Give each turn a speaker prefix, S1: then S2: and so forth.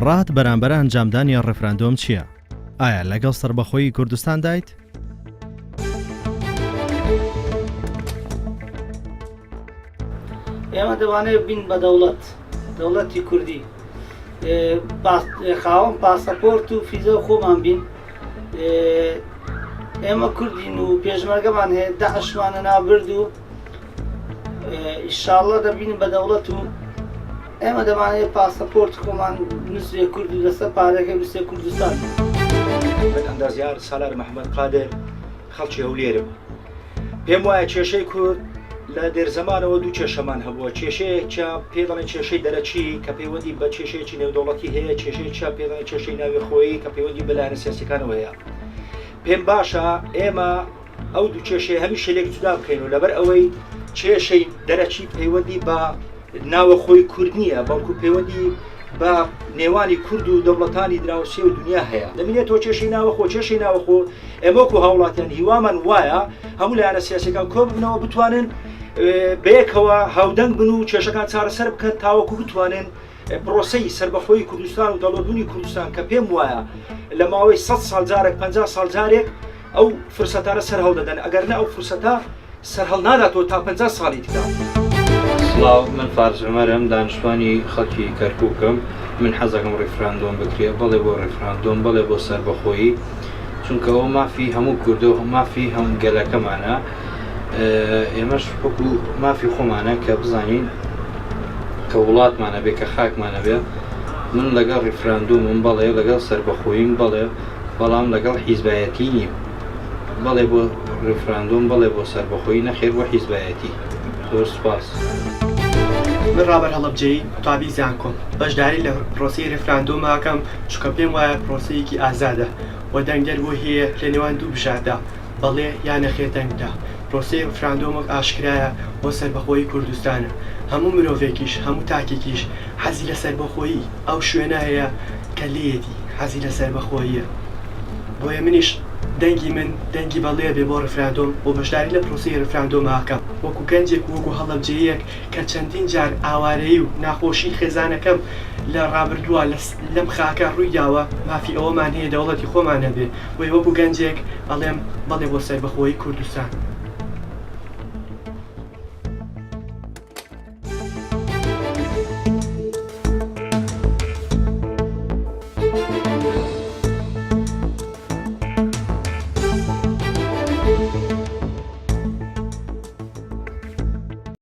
S1: ڕات بەرامبەر ئەنجامدانی ڕێفراندۆم چییە؟ ئایا لەگەڵ سەربەخۆیی کوردستان دایت؟
S2: ئێمە دەوانێت بین بە دەوڵەتی کوردی خاوەن پاسەپۆرت و فیزە خۆمان بین. ئێمە کوردین و پێشمەرگەمان هەیە داعشمانە نابرد و ئینشاڵڵا دەبین بە دەوڵەت و ئێمە دەمانێت پاسەپۆرت خۆمان نووسێ کورد و لەسەر پارەکە نووسێ کوردستان.
S3: من ئەندازیار سالار محەممەد قادر خەڵکی هەولێرم. پێم وایە کێشەی کورد لە دێرزەمانەوە دوو کێشەمان هەبووە. کێشەیەکە پێ دەڵێن کێشەی دەرەچی کە پەیوەندی بە کێشەیەکی نێودەوڵەتی هەیە، کێشەیەکە پێ دەڵێن کێشەی ناوی خۆیی کە پەیوەندی بە لایەنە سیاسیەکانەوە هەیە. پێم باشە ئێمە ئەو دوو کێشەی هەمیشە لێک جودا بکەین و لەبەر ئەوەی کێشەی دەرەچی پەیوەندی بە ناوە خۆی کورد نییە، بەڵکو پەیوەندی بە نێوانی کورد و دەوڵەتانی دراوسێ و دنیا هەیە. دەبینێتەوە کێشەی ناوەخۆ کێشەی ناوەخۆ ئێمەکو هاوڵاتیان هیوامان وایە هەموو لایەنە سیاسیەکان کۆ ببنەوە بتوانن بەیەکەوە هاودەنگ بن و کێشەکان چارەسەر بکەن تاوەکو بتوانن پرۆسەی سەربەخۆی کوردستان و دەوڵەتبوونی کوردستان کە پێم وایە لە ماوەی 100 ساڵ جارێک 50 ساڵ جارێک ئەو فرسەتانە سەر هەڵدەدەن، ئەگەر نە ئەو فرسەتە سەر هەڵ ناداتەوە تا 50 ساڵی تکا.
S4: سڵاو، من فارس عومەرم، دانیشتوانی خەڵکی کەرکووکم. من حەزەکەم ڕێفراندۆم بکرێ، بەڵێ بۆ ڕێفراندۆم، بەڵێ بۆ سەربەخۆیی، چونکە ئەوە مافی هەموو کوردە و مافی هەموو گەلەکەمانە. ئێمەش وەکو مافی خۆمانە کە بزانین کە وڵاتمانە بێ کە خاکمانە بێ. من لەگەڵ ڕێفراندۆمم بەڵێ، لەگەڵ سەربەخۆییم بەڵێ، بەڵام لەگەڵ حیزبایەتی نیم. بەڵێ بۆ ڕێفراندۆم، بەڵێ بۆ سەربەخۆیی، نەخێر بۆ حیزبایەتی. زۆر سوپاس.
S5: من ڕابەر هەڵەبجەیی قوتابی زانکۆم، بەشداری لە پرۆسی ڕێفراندۆم ئاکەم، چونکە پێم وایە پرۆسەیەکی ئازادە و دەنگەر بۆ هەیە لە نێوان دوو بژاردا، بەڵێ یان نەخێر دەنگدا. پرۆسەی ڕێفراندۆمێک ئاشکرایە بۆ سەربەخۆیی کوردستانە. هەموو مرۆڤێکیش، هەموو تاکێکیش حەزی لە سەربەخۆیی ئەو شوێنە هەیە کە لێیەتی حەزی لە سەربەخۆییە. بۆیە منیش دەنگی من دەنگی بەڵێ بێ بۆ ڕێفراندۆم بۆ بەشداری لە پرۆسی ڕێفراندۆم ئاکەم، وەکو گەنجێک وەکو هەڵەبجەیەک کە چەندین جار ئاوارەیی و ناخۆشی خێزانەکەم لە ڕابردووە لەم خاکە ڕووی داوە. مافی ئەوەمان هەیە دەوڵەتی خۆمانە بێ، وەی وەکو گەنجێک ئەڵێم بەڵێ بۆ سەربەخۆیی کوردستان.